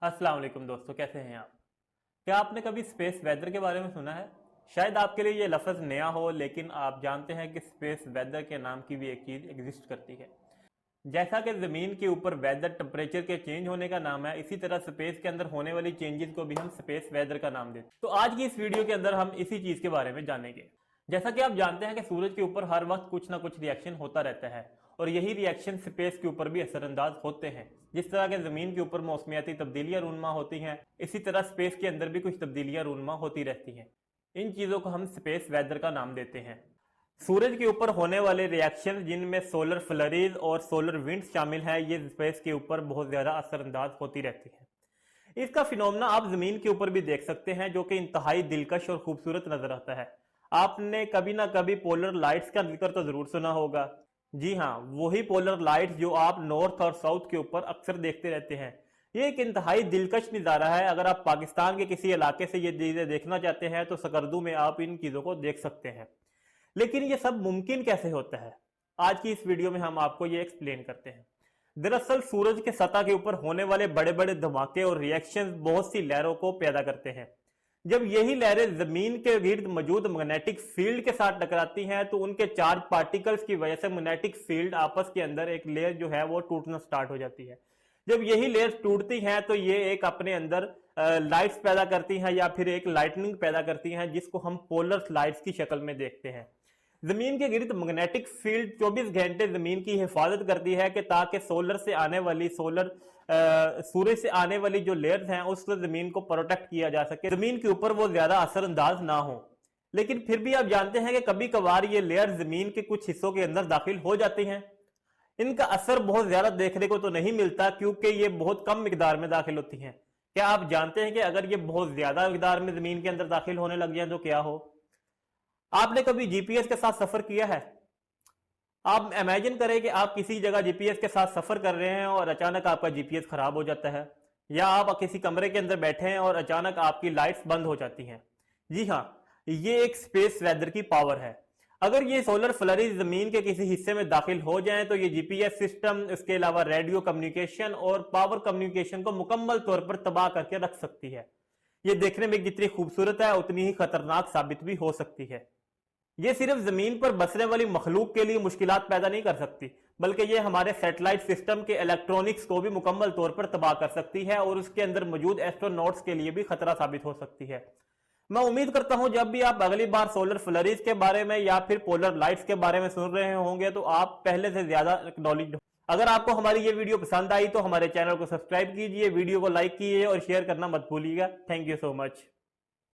अस्सलाम वालेकुम दोस्तों, कैसे हैं आप। क्या आपने कभी स्पेस वेदर के बारे में सुना है? शायद आपके लिए ये लफ्ज़ नया हो, लेकिन आप जानते हैं कि स्पेस वेदर के नाम की भी एक चीज़ एग्जिस्ट करती है। जैसा कि ज़मीन के ऊपर वेदर टेम्परेचर के चेंज होने का नाम है, इसी तरह स्पेस के अंदर होने वाली चेंजेस को भी हम स्पेस वेदर का नाम देते हैं। तो आज की इस वीडियो के अंदर हम इसी चीज़ के बारे में जानेंगे। जैसा कि आप जानते हैं कि सूरज के ऊपर हर वक्त कुछ ना कुछ रिएक्शन होता रहता है और यही रिएक्शन स्पेस के ऊपर भी असरअंदाज होते हैं। जिस तरह के जमीन के ऊपर मौसमियाती तब्दीलियां रूनमा होती हैं, इसी तरह स्पेस के अंदर भी कुछ तब्दीलियां रूनमा होती रहती हैं। इन चीज़ों को हम स्पेस वेदर का नाम देते हैं। सूरज के ऊपर होने वाले रिएक्शन जिनमें सोलर फ्लरीज और सोलर विंड्स शामिल है, ये स्पेस के ऊपर बहुत ज्यादा असरअंदाज होती रहती है। इसका फिनोमेना आप जमीन के ऊपर भी देख सकते हैं, जो कि इंतहाई दिलकश और खूबसूरत नजर आता है। आपने कभी ना कभी पोलर लाइट्स का जिक्र तो जरूर सुना होगा। जी हाँ, वही पोलर लाइट्स जो आप नॉर्थ और साउथ के ऊपर अक्सर देखते रहते हैं। ये एक इंतहाई दिलकश नज़ारा है। अगर आप पाकिस्तान के किसी इलाके से ये चीजें देखना चाहते हैं तो सकरदू में आप इन चीजों को देख सकते हैं। लेकिन ये सब मुमकिन कैसे होता है, आज की इस वीडियो में हम आपको ये एक्सप्लेन करते हैं। दरअसल सूरज के सतह के ऊपर होने वाले बड़े बड़े धमाके और रिएक्शंस बहुत सी लहरों को पैदा करते हैं। जब यही लहरें जमीन के गिर्द मौजूद मैग्नेटिक फील्ड के साथ टकराती हैं तो उनके चार्ज पार्टिकल्स की वजह से मैग्नेटिक फील्ड आपस के अंदर एक लेयर जो है वो टूटना स्टार्ट हो जाती है। जब यही लेयर्स टूटती हैं तो ये एक अपने अंदर लाइट्स पैदा करती हैं या फिर एक लाइटनिंग पैदा करती हैं, जिसको हम पोलर लाइट्स की शक्ल में देखते हैं। जमीन के गिर्द मैग्नेटिक फील्ड 24 घंटे जमीन की हिफाजत करती है कि ताकि सूरज से आने वाली जो लेयर्स हैं उससे जमीन को प्रोटेक्ट किया जा सके, जमीन के ऊपर वो ज्यादा असरअंदाज ना हो। लेकिन फिर भी आप जानते हैं कि कभी कभार ये लेयर जमीन के कुछ हिस्सों के अंदर दाखिल हो जाती हैं। इनका असर बहुत ज्यादा देखने को तो नहीं मिलता, क्योंकि ये बहुत कम मिकदार में दाखिल होती हैं। क्या आप जानते हैं कि अगर ये बहुत ज्यादा मिकदार में जमीन के अंदर दाखिल होने लग जाए तो क्या हो? आपने कभी जीपीएस के साथ सफर किया है? आप इमेजिन करें कि आप किसी जगह जीपीएस के साथ सफर कर रहे हैं और अचानक आपका जीपीएस खराब हो जाता है, या आप किसी कमरे के अंदर बैठे हैं और अचानक आपकी लाइट्स बंद हो जाती हैं। जी हाँ, ये एक स्पेस वेदर की पावर है। अगर ये सोलर फ्लरी जमीन के किसी हिस्से में दाखिल हो जाएं तो ये जीपीएस सिस्टम, इसके अलावा रेडियो कम्युनिकेशन और पावर कम्युनिकेशन को मुकम्मल तौर पर तबाह करके रख सकती है। ये देखने में जितनी खूबसूरत है उतनी ही खतरनाक साबित भी हो सकती है। ये सिर्फ जमीन पर बसने वाली मखलूक के लिए मुश्किलात पैदा नहीं कर सकती, बल्कि ये हमारे सैटेलाइट सिस्टम के इलेक्ट्रॉनिक्स को भी मुकम्मल तौर पर तबाह कर सकती है और उसके अंदर मौजूद एस्ट्रोनॉट्स के लिए भी खतरा साबित हो सकती है। मैं उम्मीद करता हूं जब भी आप अगली बार सोलर फ्लरीज के बारे में या फिर पोलर लाइट्स के बारे में सुन रहे होंगे तो आप पहले से ज्यादा एक्नॉलेज। अगर आपको हमारी ये वीडियो पसंद आई तो हमारे चैनल को सब्सक्राइब कीजिए, वीडियो को लाइक कीजिए और शेयर करना मत भूलिएगा। Thank you so much.